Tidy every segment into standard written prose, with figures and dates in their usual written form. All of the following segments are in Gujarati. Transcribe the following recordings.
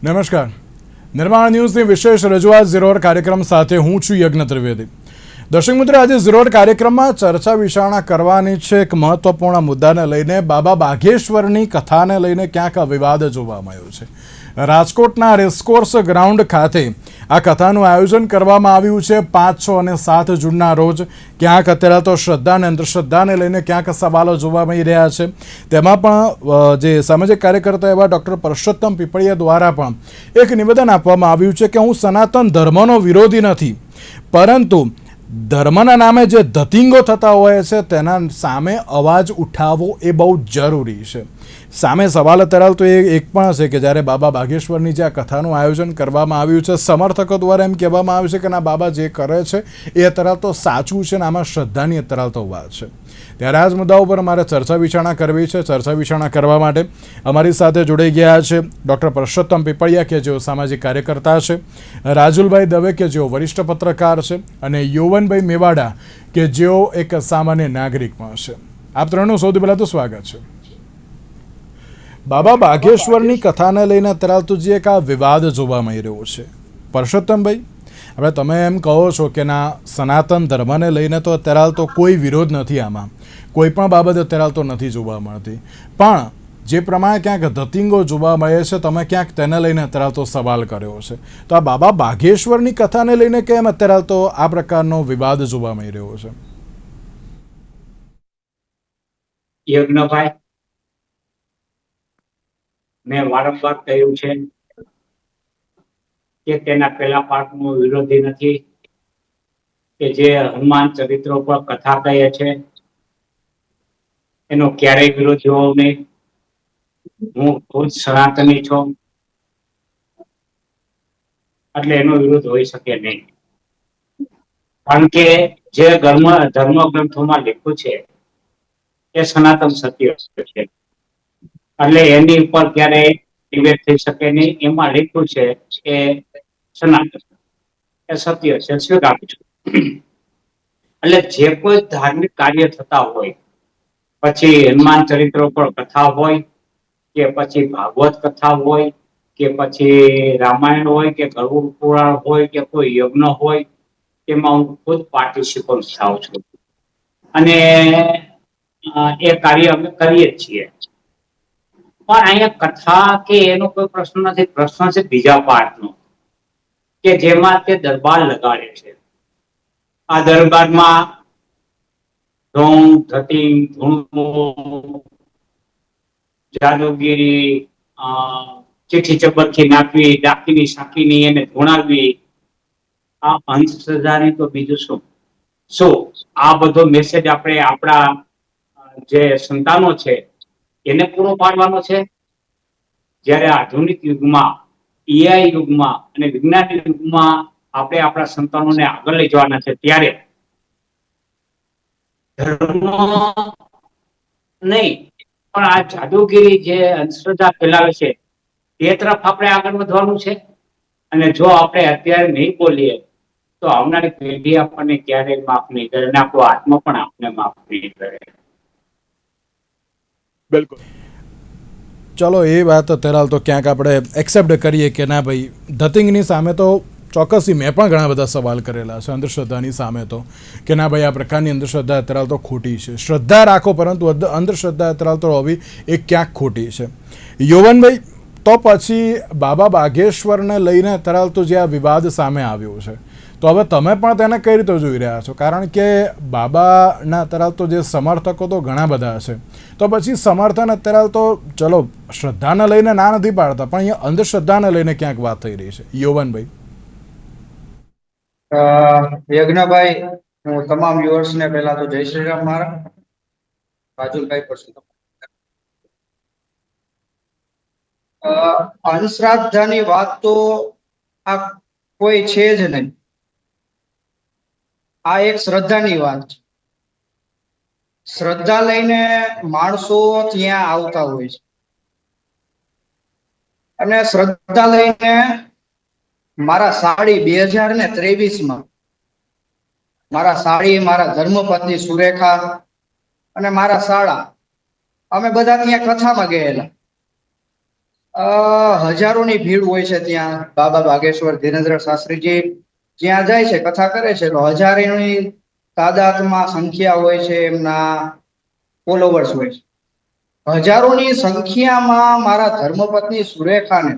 નમસ્કાર. નિર્માણ ન્યૂઝની વિશેષ રજૂઆત ઝીરોડ કાર્યક્રમ સાથે હું છું યજ્ઞ ત્રિવેદી. દર્શક મિત્રો, આજે ઝીરોડ કાર્યક્રમમાં ચર્ચા વિચારણા કરવાની છે એક મહત્વપૂર્ણ મુદ્દાને લઈને. બાબા બાઘેશ્વરની કથાને લઈને ક્યાંક વિવાદ જોવા મળ્યો છે. રાજકોટના રેસકોર્સ ગ્રાઉન્ડ ખાતે આ કથાનું આયોજન કરવામાં આવ્યું છે 5, 6 અને 7 જૂનના રોજ. ક્યાંક અત્યારે તો શ્રદ્ધા અને અંધશ્રદ્ધાને લઈને ક્યાંક સવાલો જોવા મળી રહ્યા છે. તેમાં પણ જે સામાજિક કાર્યકર્તા એવા ડૉક્ટર પરસોત્તમ પીપળિયા દ્વારા પણ એક નિવેદન આપવામાં આવ્યું છે કે હું સનાતન ધર્મનો વિરોધી નથી, પરંતુ ધર્મના નામે જે ધતિંગો થતા હોય છે તેના સામે અવાજ ઉઠાવવો એ બહુ જરૂરી છે. સામે સવાલ અત્યારે તો એક પણ છે કે જ્યારે બાબા બાઘેશ્વરની જે આ કથાનું આયોજન કરવામાં આવ્યું છે, સમર્થકો દ્વારા એમ કહેવામાં આવ્યું છે કે ના, બાબા જે કરે છે એ અત્યારે તો સાચું છે ને આમાં શ્રદ્ધાની અત્યારે તો વાત છે. ત્યારે આ જ મુદ્દા ઉપર અમારે ચર્ચા વિચારણા કરવી છે. ચર્ચા વિચારણા કરવા માટે અમારી સાથે જોડાઈ ગયા છે ડૉક્ટર પરસોત્તમ પીપળિયા, કે જેઓ સામાજિક કાર્યકર્તા છે, રાજુલભાઈ દવે, કે જેઓ વરિષ્ઠ પત્રકાર છે, અને યૌવનભાઈ મેવાડા, કે જેઓ એક સામાન્ય નાગરિક પણ છે. આપ ત્રણનું સૌથી પહેલાં તો સ્વાગત છે. બાબા બાઘેશ્વરની કથાને લઈને અત્યારે તો જે એક આ વિવાદ જોવા મળી રહ્યો છે, પરસોત્તમભાઈ, હવે તમે એમ કહો છો કે ના, સનાતન ધર્મને લઈને તો અત્યારે તો કોઈ વિરોધ નથી, આમાં કોઈ પણ બાબત અત્યારે તો નથી જોવા મળતી, પણ જે પ્રમાણે ક્યાંક ધતિંગો જોવા મળે છે, તમે ક્યાંક તેને લઈને અત્યારે તો સવાલ કર્યો છે. તો આ બાબા બાઘેશ્વરની કથાને લઈને કેમ અત્યારે તો આ પ્રકારનો વિવાદ જોવા મળી રહ્યો છે? યજ્ઞભાઈ, મેં વારંવાર કહ્યું છે કે તેના પહેલા પાઠનો વિરોધી નથી, કે જે હનુમાન ચરિત્રો પર કથા કહે છે એનો ક્યારેય વિરોધ હોવો નહીં. હું ખુદ સનાતની છું, એટલે એનો વિરોધ હોઈ શકે નહીં. કારણ કે જે ધર્મ ગ્રંથોમાં લખ્યું છે એ સનાતન સત્ય છે, એટલે એની ઉપર ક્યારેય ડિબેટ થઈ શકે નહીં. એમાં લખ્યું છે એ સનાતન, એ સત્ય છે, સ્વીકારું છું. એટલે જે કોઈ ધાર્મિક કાર્ય થતા હોય, પછી હનુમાન ચરિત્રો પર કથા હોય, કે પછી ભાગવત કથા હોય, કે પછી રામાયણ હોય, કે ગરુડ પુરાણ હોય, કે કોઈ યજ્ઞ હોય, એમાં હું ખુદ પાર્ટિસિપન્ટ થાઉં છું, અને એ કાર્ય અમે કરીએ છીએ. પણ અહીંયા કથા કે એનો કોઈ પ્રશ્ન નથી. પ્રશ્ન છે બીજા પાઠનો, કે જેમાં તે દરબાર લગાડે છે. આ દરબારમાં ઢોંગ, ધતિંગ, ધૂણવું, જાદુગીરી, ચીઠી ચબરખી નાખવી, ડાકીની સાકીની એને ધૂણાવવી, આ અંધશ્રદ્ધાની તો બીજું શું. આ બધો મેસેજ આપણે આપણા જે સંતાનો છે એને પૂરો પાડવાનો છે? જ્યારે આધુનિક યુગમાં, એઆઈ યુગમાં અને વિજ્ઞાન યુગમાં આપણે આપણા સંતાનોને આગળ લઈ જવાના છે, ત્યારે ધર્મ નહીં પણ આ જાદુગીરી જે અંધશ્રદ્ધા ફેલાવે છે તે તરફ આપણે આગળ વધવાનું છે. અને જો આપણે અત્યારે નહીં બોલીએ તો આવનારી પેઢી આપણને ક્યારેય માફ નહીં કરે, અને આપણો આત્મા પણ આપણને માફ નહીં કરે. બિલકુલ. ચલો, એ વાત અત્યારે તો ક્યાંક આપણે એક્સેપ્ટ કરીએ કે ના ભાઈ, ધતિંગની સામે તો ચોક્કસથી મેં પણ ઘણા બધા સવાલ કરેલા છે. અંધશ્રદ્ધાની સામે તો કે ના ભાઈ, આ પ્રકારની અંધશ્રદ્ધા અત્યારે તો ખોટી છે. શ્રદ્ધા રાખો, પરંતુ અંધશ્રદ્ધા અત્યારે તો હોવી એ ક્યાંક ખોટી છે. યૌવનભાઈ, તો પછી બાબા બાઘેશ્વરને લઈને અત્યારે તો જે આ વિવાદ સામે આવ્યો છે, તો હવે તમે પણ તેને કઈ રીતે જોઈ રહ્યા છો? કારણ કે બાબાના અત્યારે તો જે સમર્થકો તો ઘણા બધા છે, તો પછી સમર્થન અત્યારે તો ચલો શ્રદ્ધાને લઈને ના નથી પાડતા, પણ અહીંયા અંધશ્રદ્ધાને લઈને ક્યાંક વાત થઈ રહી છે. યૌવનભાઈ. યજ્ઞભાઈ, હું તમામ વ્યુઅર્સ ને પહેલા તો જય શ્રી રામ. મારા રાજુલભાઈ પરસોત્તમ, અંધશ્રદ્ધાની વાત તો આ કોઈ છે જ નહીં. આ એક શ્રદ્ધાની વાત છે. શ્રદ્ધા લઈને માણસો ત્યાં આવતા હોય છે, અને શ્રદ્ધા લઈને મારા સાડી 2023માં મારા સાડી, મારા ધર્મપત્ની સુરેખા અને મારા શાળા, અમે બધા ત્યાં કથામાં ગયેલા. હજારોની ભીડ હોય છે ત્યાં. બાબા બાગેશ્વર ધીરેન્દ્ર શાસ્ત્રીજી જ્યાં જાય છે કથા કરે છે તો હજારોની તાદાદમાં સંખ્યા હોય છે, એમના ફોલોવર્સ હોય છે. હજારોની સંખ્યામાં મારા ધર્મપત્ની સુરેખાને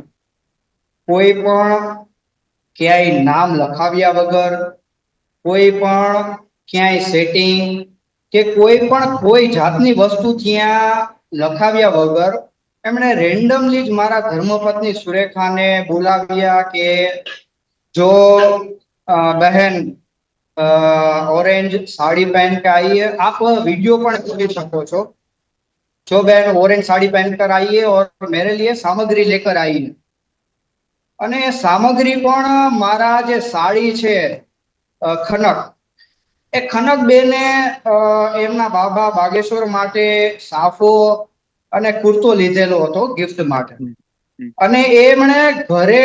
કોઈ પણ ક્યાંય નામ લખાવ્યા વગર, કોઈ પણ ક્યાંય સેટિંગ કે કોઈ જાતની વસ્તુ ત્યાં લખાવ્યા વગર એમણે રેન્ડમલી જ મારા ધર્મપત્ની સુરેખાને બોલાવ્યા કે જો બહેન ऑरेंज साड़ी पहन के आइए. आप वीडियो पर देख શકો છો. जो बहन ऑरेंज साड़ी पहन कर आइए और मेरे लिए सामग्री लेकर आइए. અને સામગ્રી પણ મારા જે સાડી છે ખનક, એ ખનક બેને એમના બાબા બાગેશ્વર માટે સાફો અને કુર્તો લીધેલો હતો ગિફ્ટ માટે. અને એમણે ઘરે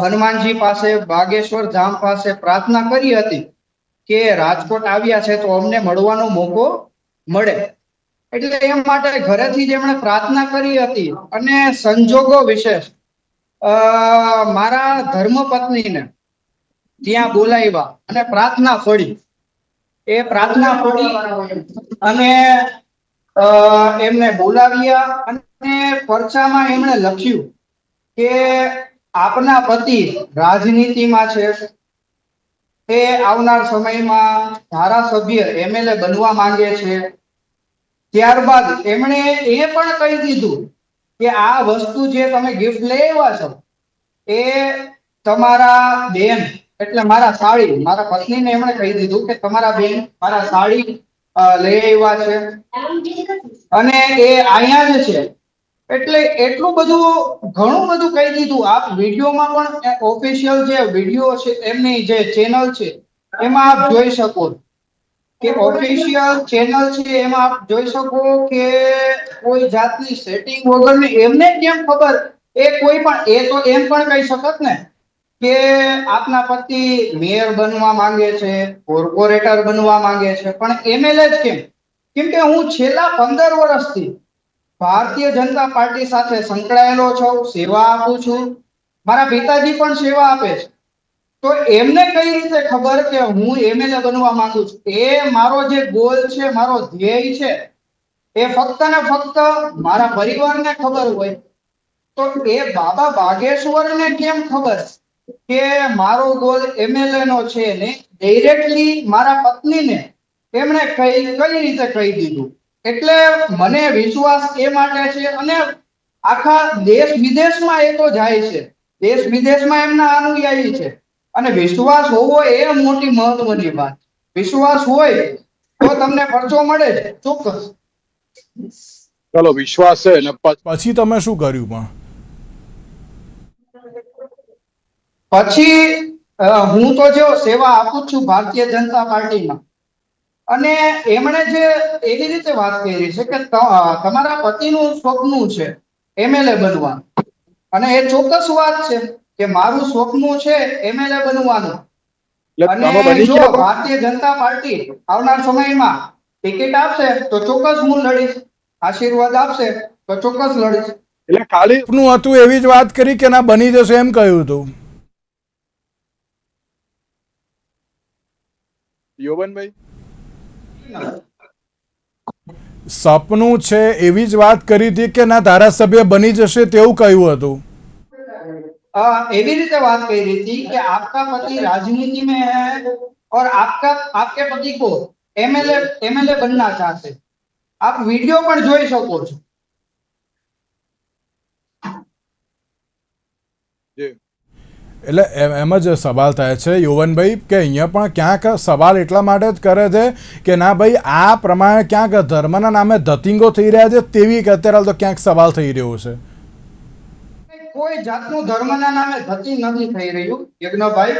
હનુમાનજી પાસે, બાગેશ્વર ધામ પાસે પ્રાર્થના કરી હતી કે રાજકોટ આવ્યા છે તો અમને મળવાનો મોકો મળે. એટલે એમ માટે ઘરેથી જ એમણે પ્રાર્થના કરી હતી. અને સંજોગો વિશેષ મારા ધર્મપત્નીને ત્યાં બોલાવ્યા અને પ્રાર્થના ફળી. એ પ્રાર્થના ફળી અને એમને બોલાવ્યા અને પરચામાં એમણે લખ્યું કે આપના પતિ રાજનીતિમાં છે, તે આવનાર સમયમાં ધારાસભ્ય એમએલએ બનવા માંગે છે. ત્યારબાદ એમણે એ પણ કહી દીધું કે આ વસ્તુ જે તમે ગિફ્ટ લઈ આવ્યા છો એ તમારા બેન એટલે મારા સાડી, મારા પત્નીને એમણે કહી દીધું કે તમારા બેન મારા સાડી લઈ આવ્યા છે અને એ અહીંયા જ છે. એટલે એટલું બધું ઘણું બધું કહી દીધું. આપ વિડીયોમાં પણ ઓફિશિયલ જે વિડીયો છે એમની જે ચેનલ છે એમાં આપ જોઈ શકો કે ઓફિશિયલ ચેનલ છે એમાં આપ જોઈ શકો કે કોઈ જાતની સેટિંગ વગરની એમને કેમ ખબર. એ કોઈ પણ એ તો એમ પણ કહી શકત ને કે આપના પતિ મેયર બનવા માંગે છે, કોર્પોરેટર બનવા માંગે છે, પણ એમએલએ જ કેમ? કેમ કે હું છેલ્લા 15 વર્ષથી ભારતીય જનતા પાર્ટી સાથે સંકળાયેલો છું, સેવા આપું છું. મારા પિતાજી પણ સેવા આપે છે. તો એમને કઈ રીતે ખબર કે હું એમએલએ બનવા માંગુ છું? એ મારો જે ગોલ છે, મારો ધ્યેય છે, એ ફક્ત ને ફક્ત મારા પરિવારને ખબર હોય. તો એ બાબા બાગેશ્વરને કેમ ખબર કે મારો ગોલ એમએલએ નો છે ને ડાયરેક્ટલી મારા પત્નીને એમણે કઈ રીતે કહી દીધું? એટલે મને વિશ્વાસ એ માટે છે અને આખા દેશ વિદેશમાં એ તો જાય છે. દેશ વિદેશમાં એમના અનુયાયી છે અને વિશ્વાસ હોવો એ મોટી મહત્વની વાત. વિશ્વાસ હોય તો તમને પરચો મળે છે, ચોક્કસ. ચલો વિશ્વાસ છે ને પછી તમે શું કર્યું? પણ પછી હું તો જો સેવા આપું છું ભારતીય જનતા પાર્ટીમાં. અને એમણે જે એવી રીતે વાત કરી છે કે તમારા પતિનું સ્વપ્ન છે એમએલએ બનવાનું. અને એ ચોક્કસ વાત છે કે મારું સ્વપ્ન છે એમએલએ બનવાનું. એટલે તમે અને બની જો ગયા ભારતીય જનતા પાર્ટી આવનાર સમયમાં ટિકિટ આપશે તો ચોક્કસ હું લડીશ. આશીર્વાદ આપશે તો ચોક્કસ લડીશ. એટલે ખાલી સપનું હતું એવી જ વાત કરી કે ના બની જશે એમ કહ્યું હતું? યૌવનભાઈ સપનું છે એવી જ વાત કરી હતી કે ના ધારાસભ્ય બની જશે તેવું કહ્યું હતું? એવી રીતે વાત કરી थी कि आपका पति राजनीति में है और आपके पति को एमएलए बनना चाहते. आप वीडियो पर જોઈ શકો છો. એટલે એમ જ સવાલ થાય છે યૌવનભાઈ કે અહીંયા પણ ક્યાંક સવાલ એટલા માટે જ કરે છે કે ના ભાઈ આ પ્રમાણે ક્યાંક ધર્મના નામે ધતિંગો થઈ રહ્યા છે તેવી કે અત્યારે તો ક્યાંક સવાલ થઈ રહ્યો છે. કોઈ જાતનું ધર્મના નામે ધતિંગ નથી થઈ રહ્યું યજ્ઞભાઈ.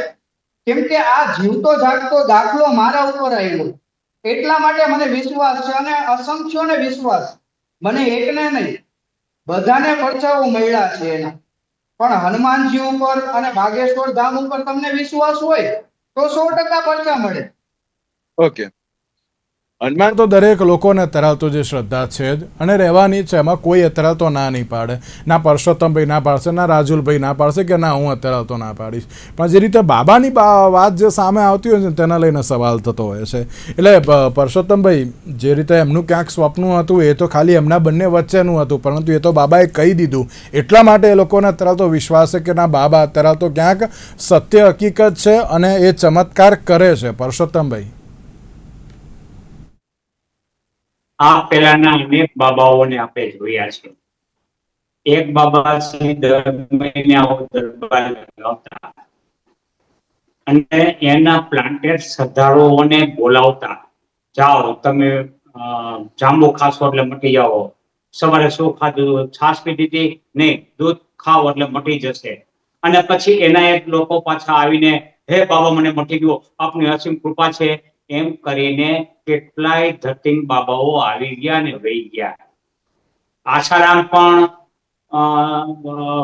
કેમ કે આ જીવતો જાગતો દાખલો મારા ઉપર આવ્યો એટલા માટે મને વિશ્વાસ છે અને અસંખ્યોને વિશ્વાસ. મને એકને નહીં બધાને પરચાઓ મળ્યા છે એના. પણ હનુમાનજી ઉપર અને બાગેશ્વર ધામ ઉપર તમને વિશ્વાસ હોય તો 100% પરચા મળે. ઓકે હનુમાન તો દરેક લોકોને તરાવતો જે શ્રદ્ધા છે જ અને રહેવાની છે, એમાં કોઈ અત્યારાવતો ના નહીં પાડે. ના પરસોત્તમભાઈ ના પાડશે, ના રાજુલભાઈ ના પાડશે કે ના હું અત્યારાવતો ના પાડીશ. પણ જે રીતે બાબાની વાત જે સામે આવતી હોય છે તેના લઈને સવાલ થતો હોય છે. એટલે પરસોત્તમભાઈ, જે રીતે એમનું ક્યાંક સ્વપ્ન હતું એ તો ખાલી એમના બંને વચ્ચેનું હતું, પરંતુ એ તો બાબાએ કહી દીધું એટલા માટે એ લોકોને અત્યારાવતો વિશ્વાસ છે કે ના બાબા અત્યારાવતો ક્યાંક સત્ય હકીકત છે અને એ ચમત્કાર કરે છે. પરસોત્તમભાઈ, આ પેલાના અનેક બાબાઓને આપણે જોયા છે. એક બાબા છે દર મહિને આવો દરબાર લગાવતા અને એના પ્લાન્ટેડ શ્રદ્ધાળુઓને બોલાવતા, જાઓ તમે જાંબુ ખાશો એટલે મટી જાઓ, સવારે શું ખાધું, છાશ પી દીધી, નહીં દૂધ ખાઓ એટલે મટી જશે. અને પછી એના એક લોકો પાછા આવીને, હે બાબા મને મટી ગયો, આપની અસીમ કૃપા છે, એમ કરીને કેટલાય ધતિંગ બાબાઓ આવી ગયા ને વહી ગયા. આશારામ પણ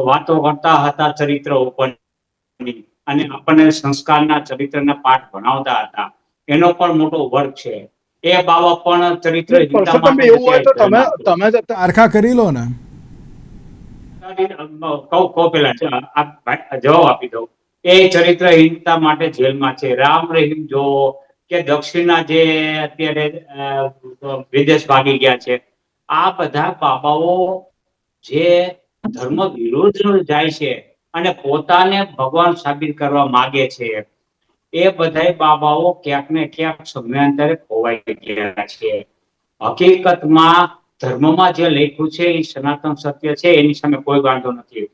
વાતો કરતા હતા ચરિત્ર ઉપરની અને આપણને સંસ્કારના ચરિત્રના પાઠ ભણાવતા હતા. એનો પણ મોટો વર્ગ છે. એ બાબા પણ ચરિત્ર પરસોત્તમભાઈ એવું હોય તો તમે જ આરખા કરી લો ને. જવાબ આપી દઉં. એ ચરિત્રહીનતા માટે જેલમાં છે. રામ રહીમ જો કે દક્ષિણના જે અત્યારે વિદેશ ભાગી ગયા છે, આ બધા બાબાઓ જે ધર્મ વિરુદ્ધ જાય છે અને પોતાને ભગવાન સાબિત કરવા માંગે છે, એ બધા બાબાઓ ક્યાંક ને ક્યાંક સમયાંતરે ખોવાઈ ગયા છે. હકીકતમાં ધર્મમાં જે લખ્યું છે એ સનાતન સત્ય છે, એની સામે કોઈ વાંધો નથી.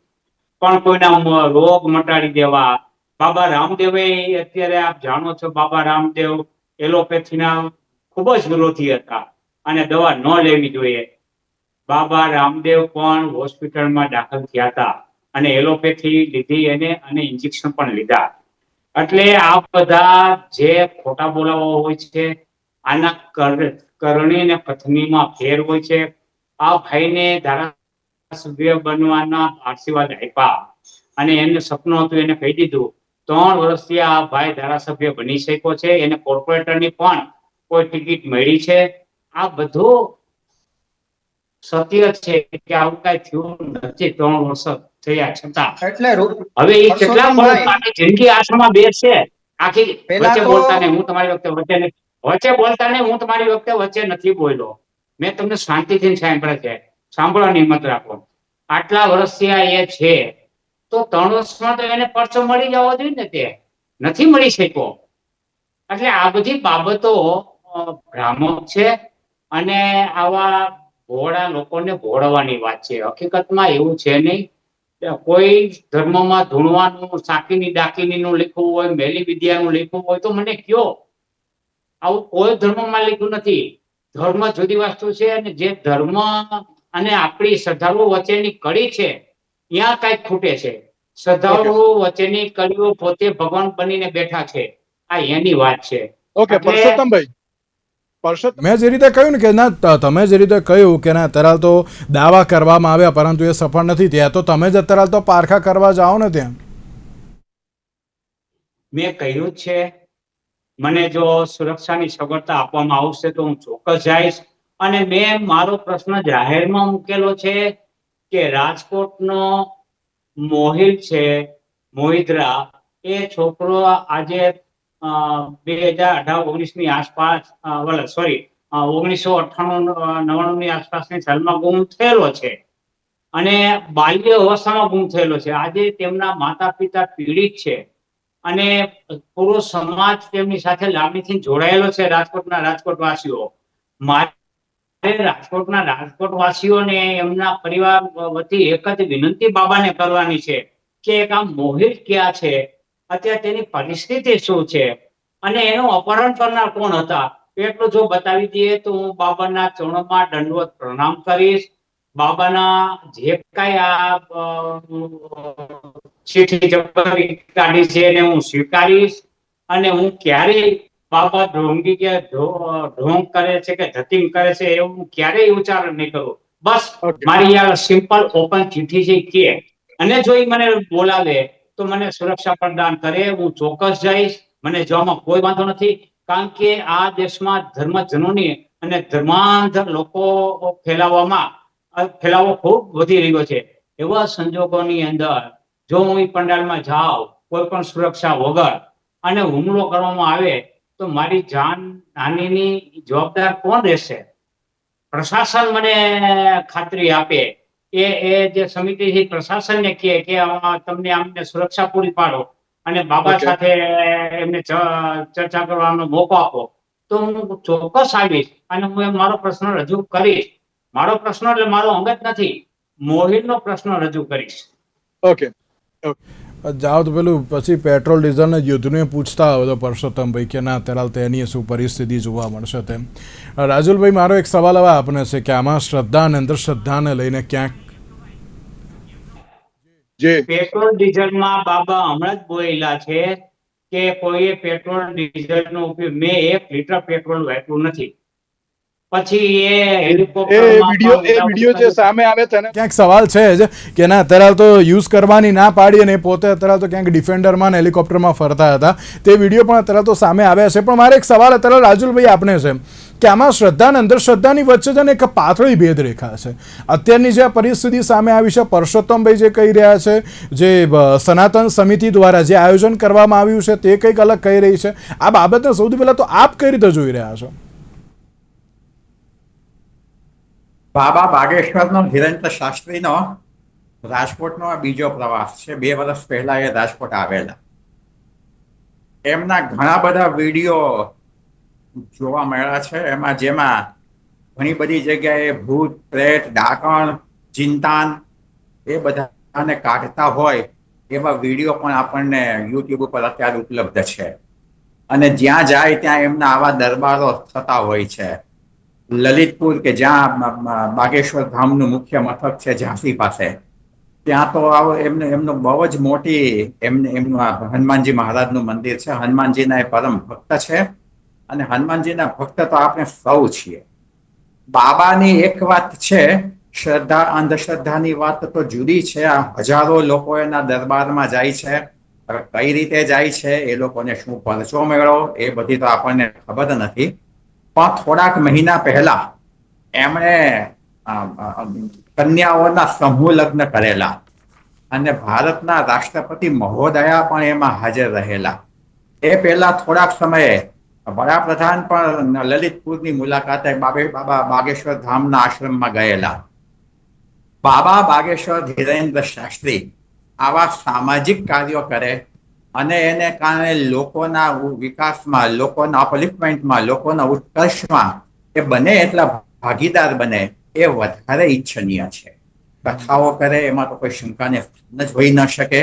પણ કોઈના રોગ મટાડી દેવા, બાબા રામદેવે અત્યારે આપ જાણો છો, બાબા રામદેવ એલોપેથીના ખૂબ જ વિરોધી હતા અને દવા ન લેવી જોઈએ. બાબા રામદેવ પણ હોસ્પિટલમાં દાખલ થયા હતા અને એલોપેથી લીધી એને અને ઇન્જેક્શન પણ લીધા. એટલે આ બધા જે ખોટા બોલાવા હોય છે, આના કરણી ને કથનીમાં ફેર હોય છે. આ ભાઈને ધારાસભ્ય બનવાના આશીર્વાદ આપ્યા અને એને સપનું હતું, એને કહી દીધું. 3 વર્ષથી આ ભાઈ ધારાસભ્ય બની શક્યો છે, એને કોર્પોરેટરની પણ કોઈ ટિકિટ મળી છે. આ બધું સત્ય છે કે આવું કઈ થયું નથી 3 વર્ષ થયા છતાં. એટલે હવે એ કેટલા પરસોત્તમભાઈ, જિંદગી આશ્રમમાં બેસશે આખી. પેલા વચ્ચે તો બોલતા નહીં, હું તમારી વખતે વચ્ચે બોલતા નહીં, હું તમારી વખતે વચ્ચે નથી બોલ્યો. મેં તમને શાંતિથી સાંભળે છે, સાંભળવાની હિંમત રાખો. આટલા વર્ષથી આ એ છે તો 3 વર્ષમાં તો એને પરચો મળી જવો જોઈએ ને, તે નથી મળી શક્યો. એટલે આ બધી બાબતો ભ્રામક છે અને આવા ભોળા લોકોને ભોળવાની વાત છે. હકીકતમાં એવું છે નહીં. કોઈ ધર્મમાં ધૂણવાનું, સાકીની ડાકીનીનું લખ્યું હોય, મેલી વિદ્યાનું લખ્યું હોય તો મને કયો. આવું કોઈ ધર્મમાં લખ્યું નથી. ધર્મ જુદી વસ્તુ છે અને જે ધર્મ અને આપણી શ્રદ્ધાળુઓ વચ્ચેની કડી છે, ત્યાં કઈક ખૂટે છે. શ્રદ્ધાળુઓ વચ્ચેની કડીઓ પોતે ભગવાન બનીને બેઠા છે. આ એની વાત છે. ઓકે પરસોત્તમભાઈ, મેં જે રીતે કહ્યું ને કે ના, તમે જે રીતે કહ્યું કે ના અત્યારે તો દાવા કરવામાં આવ્યા પરંતુ એ સફળ નથી થયા, તો તમે જ અત્યારે તો પારખા કરવા જાઓ ને ત્યાં. મેં કહ્યું છે, મને જો સુરક્ષાની સગવડતા આપવામાં આવશે તો હું ચોક્કસ જઈશ. અને મેં મારો પ્રશ્ન જાહેરમાં મૂકેલો છે કે રાજકોટનો મોહિલ છે, મોહિદ્રા, એ છોકરો આજે 2018-19 ની આસપાસ, સોરી 1998-99 ની આસપાસની સાલમાં ગુમ થયેલો છે અને બાલ્ય અવસ્થામાં ગુમ થયેલો છે. આજે તેમના માતા પિતા પીડિત છે અને પૂરો સમાજ તેમની સાથે લાગણીથી જોડાયેલો છે. રાજકોટવાસીઓ, મારે રાજકોટવાસીઓને એમના પરિવાર વતી એક જ વિનંતી બાબાને કરવાની છે કે એક આ મોહિત ક્યાં છે, અત્યારે તેની પરિસ્થિતિ શું છે અને એનું અપહરણ કરનાર કોણ હતા, એટલું જો બતાવી દઈએ તો હું બાબાના ચરણોમાં દંડવત પ્રણામ કરીશ. બાબાના જે કઈ આ ચીઠી કાઢી છે એને હું સ્વીકારીશ અને હું ક્યારેય બાબા ઢોંગી કે ઢોંગ કરે છે કે ધતિંગ કરે છે એવું હું ક્યારેય ઉચ્ચારણ નહીં કરું. બસ મારી આ સિમ્પલ ઓપન ચીઠી છે કે, અને જો એ મને બોલાવે તો મને સુરક્ષા પ્રદાન કરે, હું ચોક્કસ જઈશ. મને જવામાં કોઈ વાંધો નથી, કારણ કે આ દેશમાં ધર્મજનોની અને ધર્માંધ લોકો ફેલાવો ખૂબ વધી રહ્યો છે. એવા સંજોગોની અંદર જો હું એ પંડાલમાં જાઉં કોઈ પણ સુરક્ષા વગર અને હુમલો કરવામાં આવે તો મારી જાન હાનિની જવાબદાર કોણ રહેશે? પ્રશાસન મને ખાતરી આપે, એ જે સમિતિ છે પ્રશાસનને કહે કે તમને અમને સુરક્ષા પૂરી પાડો અને બાબા Okay. સાથે એમને ચર્ચા કરવાનો મોકો આપો, તો હું ચોક્કસ આવીશ અને હું મારો પ્રશ્ન રજૂ કરીશ. મારો પ્રશ્ન એટલે મારો અંગત નથી, મોહિતનો પ્રશ્ન રજૂ કરીશ. ઓકે. જાઓ તો પેલું પછી પેટ્રોલ ડીઝલને યુદ્ધને પૂછતા હોય તો પરસોત્તમભાઈ કે ના અત્યારે તેની શું પરિસ્થિતિ જોવા મળશે તેમ. રાજુલભાઈ, મારો એક સવાલ હવે આપને છે કે આમાં શ્રદ્ધા અને અંધશ્રદ્ધાને લઈને ક્યાંક જે પેટ્રોલ ડીઝલમાં બાબા હમણાં જ બોલેલા છે કે કોઈએ પેટ્રોલ ડીઝલનો ઉપયોગ, મેં 1 લીટર પેટ્રોલ વાપર્યું નથી. પછી એ વિડીયો જે સામે આવે છે ને, ક્યાંક સવાલ છે જ કે ના અત્યારે તો યુઝ કરવાની ના પાડી અને પોતે અત્યારે તો ક્યાંક ડિફેન્ડરમાં ને હેલિકોપ્ટરમાં ફરતા હતા, તે વિડીયો પણ અત્યારે તો સામે આવ્યા છે. પણ મારે એક સવાલ અત્યારે રાજુલભાઈ આપને છે કે આમાં શ્રદ્ધા અને અંધશ્રદ્ધાની વચ્ચે છે ને એક પાતળી ભેદરેખા છે. અત્યારની જે પરિસ્થિતિ સામે આવી છે, પરસોત્તમભાઈ જે કહી રહ્યા છે, જે સનાતન સમિતિ દ્વારા જે આયોજન કરવામાં આવ્યું છે તે કંઈક અલગ કહી રહી છે. આ બાબતને સૌથી પહેલા તો આપ કઈ રીતે જોઈ રહ્યા છો? બાબા બાગેશ્વરનો ધીરેન્દ્ર શાસ્ત્રીનો રાજકોટનો આ બીજો પ્રવાસ છે. 2 વર્ષ પહેલા એ રાજકોટ આવેલા. એમના ઘણા બધા વિડીયો જોવા મળ્યા છે. જેમાં ઘણી બધી જગ્યાએ ભૂત, પ્રેત, ડાકણ, ચિંતાન એ બધાને કાઢતા હોય એવા વિડીયો પણ આપણને યુટ્યુબ ઉપર અત્યારે ઉપલબ્ધ છે. અને જ્યાં જાય ત્યાં એમના આવા દરબારો થતા હોય છે. લલિતપુર કે જ્યાં બાગેશ્વર ધામનું મુખ્ય મથક છે ઝાંસી પાસે, ત્યાં તો એમનું બહુ જ મોટી એમનું હનુમાનજી મહારાજનું મંદિર છે. હનુમાનજીના એ પરમ ભક્ત છે અને હનુમાનજીના ભક્ત તો આપણે સૌ છીએ. બાબાની એક વાત છે, શ્રદ્ધા અંધશ્રદ્ધાની વાત તો જુદી છે. આ હજારો લોકો એના દરબારમાં જાય છે. કઈ રીતે જાય છે, એ લોકોને શું પરચો મેળવો, એ બધી તો આપણને ખબર નથી. પણ થોડાક મહિના પહેલા એમણે કન્યાઓના સમૂહ લગ્ન કરેલા અને ભારતના રાષ્ટ્રપતિ મહોદયા પણ એમાં હાજર રહેલા. એ પહેલા થોડાક સમયે વડાપ્રધાન પણ લલિતપુરની મુલાકાતે બાબા બાગેશ્વર ધામના આશ્રમમાં ગયેલા. બાબા બાગેશ્વર ધીરેન્દ્ર શાસ્ત્રી આવા સામાજિક કાર્યો કરે અને એને કારણે લોકોના વિકાસમાં, લોકોના અપલિફમેન્ટમાં, લોકોના ઉત્કર્ષમાં એ બને એટલા ભાગીદાર બને એ વધારે ઈચ્છનીય છે. કથાઓ કરે એમાં તો કોઈ શંકાને જ હોઈ ન શકે.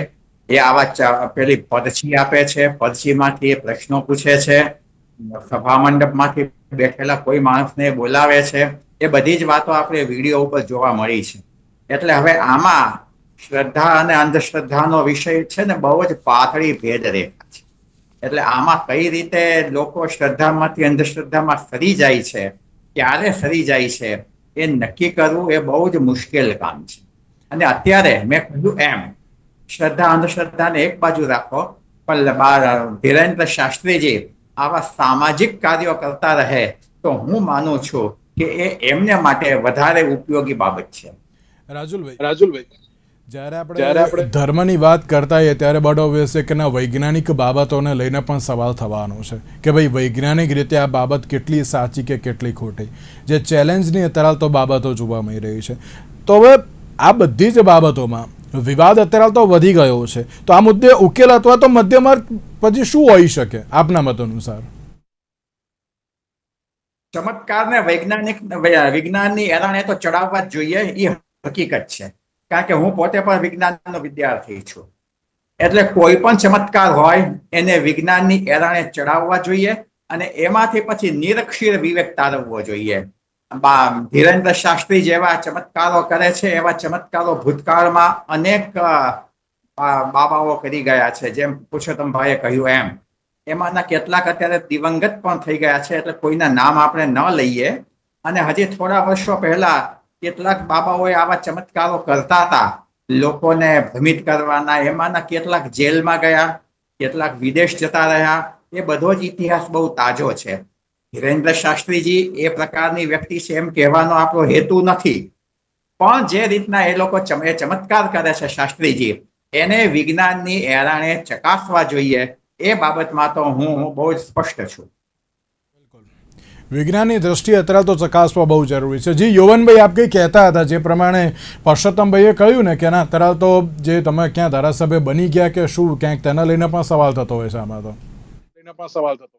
એ આવા પેલી પરચી આપે છે, પરચીમાંથી એ પ્રશ્નો પૂછે છે, સભા મંડપમાંથી બેઠેલા કોઈ માણસને બોલાવે છે. એ બધી જ વાતો આપણે વિડીયો ઉપર જોવા મળી છે. એટલે હવે આમાં શ્રદ્ધા અને અંધશ્રદ્ધાનો વિષય છે ને બહુ જ પાતળી ભેદરેખા છે. એટલે આમાં કઈ રીતે લોકો શ્રદ્ધામાંથી અંધશ્રદ્ધામાં ફરી જાય છે, ક્યારે ફરી જાય છે, એ નક્કી કરવું એ બહુ જ મુશ્કેલ કામ છે. અને અત્યારે મેં કહ્યું એમ શ્રદ્ધા અંધશ્રદ્ધાને એક બાજુ રાખો, પણ ધીરેન્દ્ર શાસ્ત્રીજી આવા સામાજિક કાર્યો કરતા રહે તો હું માનું છું કે એ એમને માટે વધારે ઉપયોગી બાબત છે. રાજુલભાઈ, જ્યારે આપણે ધર્મની વાત કરતા હોઈએ ત્યારે બડ ઓબ્વિયસ છે કે ના વૈજ્ઞાનિક બાબતોને લઈને પણ સવાલ થવાનો છે કે ભાઈ વૈજ્ઞાનિક રીતે આ બાબત કેટલી સાચી કે કેટલી ખોટી, જે ચેલેન્જની અત્યારે તો બાબતો જોવા મળી રહી છે. તો હવે આ બધી જ બાબતોમાં વિવાદ અત્યારે તો વધી ગયો છે, તો આ મુદ્દે ઉકેલ અથવા તો મધ્ય માર્ગ પછી શું હોઈ શકે આપના મત અનુસાર? ચમત્કારને વિજ્ઞાનની એરણે તો ચડાવવા જ જોઈએ, એ હકીકત છે. કારણ કે હું પોતે પણ વિજ્ઞાનનો વિદ્યાર્થી છું. એટલે કોઈ પણ ચમત્કાર હોય એને વિજ્ઞાનની એરણે ચડાવવા જોઈએ અને એમાંથી પછી નિરક્ષીર વિવેક તારવવો જોઈએ. ધીરેન્દ્ર શાસ્ત્રી જેવા ચમત્કારો કરે છે એવા ચમત્કારો ભૂતકાળમાં અનેક બાબાઓ કરી ગયા છે. જેમ પુરુષોત્તમભાઈએ કહ્યું એમ એમાંના કેટલાક અત્યારે દિવંગત પણ થઈ ગયા છે, એટલે કોઈના નામ આપણે ન લઈએ. અને હજી થોડા વર્ષો પહેલા કેટલાક બાબાઓએ આવા ચમત્કારો કરતા હતા, લોકોને ભ્રમિત કરવાના. એમાંના કેટલાક જેલમાં ગયા, કેટલાક વિદેશ જતા રહ્યા એ બધો જ ઇતિહાસ બહુ તાજો છે. ધીરેન્દ્ર શાસ્ત્રીજી એ પ્રકારની વ્યક્તિ છે એમ કહેવાનો આપણો હેતુ નથી, પણ જે રીતના એ લોકો ચમત્કાર કરે છે શાસ્ત્રીજી, એને વિજ્ઞાનની એરાણે ચકાસવા જોઈએ. એ બાબતમાં તો હું બહુ જ સ્પષ્ટ છું. વિજ્ઞાનની દ્રષ્ટિએ અત્યારે તો ચકાસવા બહુ જરૂરી છે. જી યૌવનભાઈ, આપ કંઈ કહેતા હતા, જે પ્રમાણે પરસોત્તમભાઈએ કહ્યું ને કે ના અત્યારે તો જે તમે ક્યાં ધારાસભ્ય બની ગયા કે શું, ક્યાંક તેના લઈને પણ સવાલ થતો હોય છે આમાં તો. એને પણ સવાલ થતો.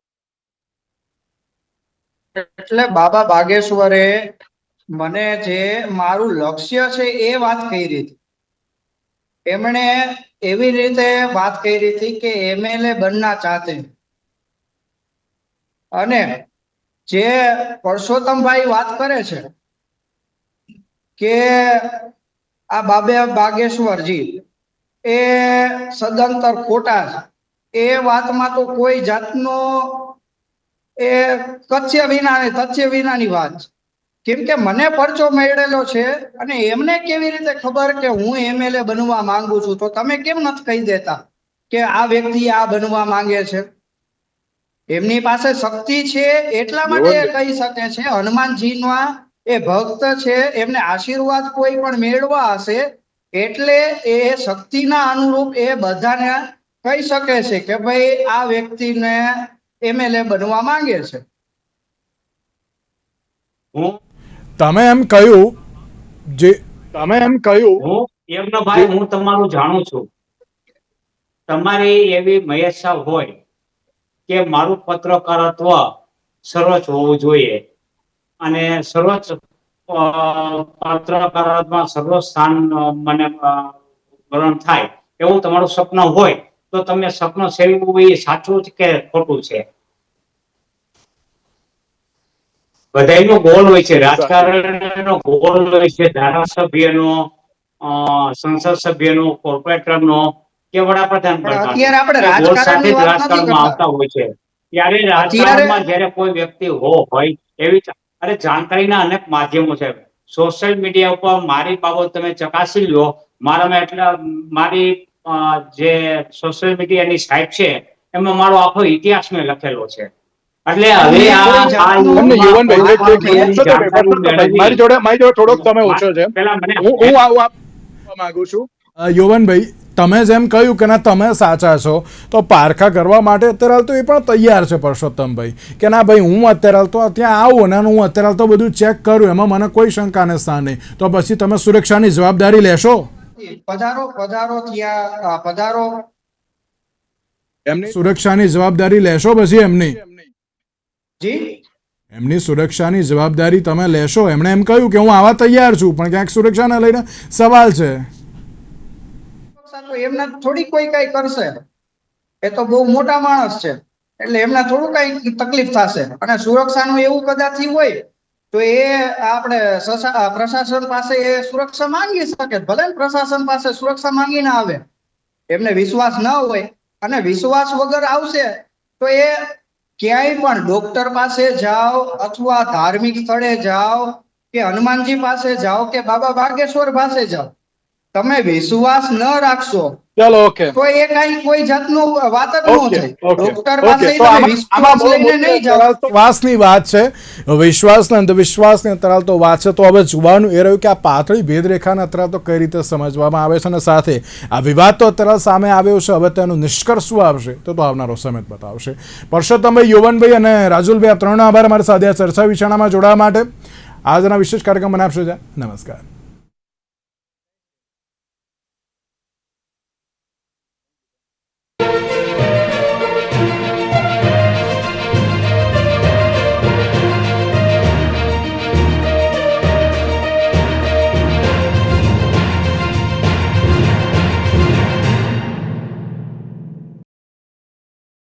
એટલે બાબા બાગેશ્વરે મને જે મારું લક્ષ્ય છે એ વાત કરી હતી. એમણે એવી રીતે વાત કરી હતી કે એમએલએ બનના ચાહતે, અને જે પરસોત્તમભાઈ વાત કરે છે કે આ બાબા બાગેશ્વરજી એ સદંતર ખોટા છે, એ વાતમાં તો કોઈ જાતનો એ તથ્ય વિનાની વાત છે. કેમ કે મને પરચો મેળવેલો છે અને એમને કેવી રીતે ખબર કે હું એમએલએ બનવા માંગુ છું, તો તમે કેમ નથી કહી દેતા કે આ વ્યક્તિ આ બનવા માંગે છે? એમની પાસે શક્તિ છે એટલા માટે એ કહી શકે છે. હનુમાનજીના એ ભક્ત છે, એમને આશીર્વાદ કોઈ પણ મેળવા હશે એટલે એ શક્તિના અનુરૂપ એ બધાને કહી શકે છે કે ભાઈ આ વ્યક્તિને એમએલએ બનવા માંગે છે. તમે એમ કહ્યું હું તમારું જાણું છું. તમારી એવી મહેચ્છા હોય કે મારું પત્રકારત્વ સર્વોચ્ચ હોવું જોઈએ અને સર્વોચ્ચ પત્રકારત્વમાં સર્વોચ્ચ સ્થાન મને ગ્રહણ થાય એવું તમારું સપનું હોય તો તમે સપનું સેવવું એ સાચું છે કે ખોટું છે? બધાયનો ગોલ હોય છે, રાજકારણનો ગોલ હોય છે, ધારાસભ્યનો, સંસદ સભ્યનો, કોર્પોરેટરનો કે વડાપ્રધાન અત્યારે આપણે રાજકારણની વાત નથી રાજકારણમાં આવતા હોય છે. ત્યારે રાજકારણમાં જ્યારે કોઈ વ્યક્તિ હોય એવી અરે જાણકારીના અનેક માધ્યમો છે. સોશિયલ મીડિયા ઉપર મારી બાબત તમે ચકાસી લો. મારામાં એટલા મારી જે સોશિયલ મીડિયાની સાઇટ છે એમાં મારો આખો ઇતિહાસ મેં લખેલો છે. એટલે હવે મારી જોડે થોડોક સમય ઓછો છે. હું આવવા માંગુ છું. યૌવનભાઈ, તમે જેમ કહ્યું કે ના તમે સાચા છો, તો પારખા કરવા માટે અત્યારે તો એ પણ તૈયાર છે પરસોત્તમભાઈ કે ના ભાઈ હું અત્યારે તો ત્યાં આવું અને હું અત્યારે તો બધું ચેક કરું, એમાં મને કોઈ શંકાને સ્થાન નહીં. તો પછી તમે સુરક્ષાની જવાબદારી લેશો? પધારો ત્યાં પધારો. એમની સુરક્ષાની જવાબદારી લેશો પછી એમની? જી, એમની સુરક્ષાની જવાબદારી તમે લેશો? એમણે એમ કહ્યું કે હું આવા તૈયાર છું, પણ ક્યાંક સુરક્ષાને લઈને સવાલ છે. એમને થોડી કોઈ કઈ કરશે, એ તો બહુ મોટા માણસ છે એટલે એમને થોડું કઈ તકલીફ થશે. અને સુરક્ષાનું એવું કદાચ હોય તો એ આપણે પ્રશાસન પાસે એ સુરક્ષા માંગી શકે. ભલે પ્રશાસન પાસે સુરક્ષા માંગી ના આવે, એમને વિશ્વાસ ન હોય અને વિશ્વાસ વગર આવશે તો એ ક્યાંય પણ ડોક્ટર પાસે જાઓ અથવા ધાર્મિક સ્થળે જાઓ કે હનુમાનજી પાસે જાઓ કે બાબા બાગેશ્વર પાસે જાઓ, તમે વિશ્વાસ ન રાખશો ચાલો, ઓકે, તો એ કઈ કોઈ જાતનું વાત જ ન થાય. ડોક્ટર પાસે તો તમે વિશ્વાસ લઈને નહીં જાઓ. વિશ્વાસની વાત છે, વિશ્વાસને અંધવિશ્વાસની અત્યારે તો વાત છે. તો હવે જોવાનું એ રહ્યું કે આ પાતળી ભેદરેખાને અત્યારે તો કઈ રીતે સમજવામાં આવે છે, અને સાથે આ વિવાદ તો અત્યારે સામે આવ્યો છે. હવે તેનું નિષ્કર્ષ શું આવશે તો આવનારો સમય બતાવશે. પરસોત્તમભાઈ, યૌવનભાઈ અને રાજુલભાઈ, આ ત્રણનો આભાર અમારી સાથે આ ચર્ચા વિચારણામાં જોડાવા માટે. આજના વિશેષ કાર્યક્રમ બનાવશો. નમસ્કાર.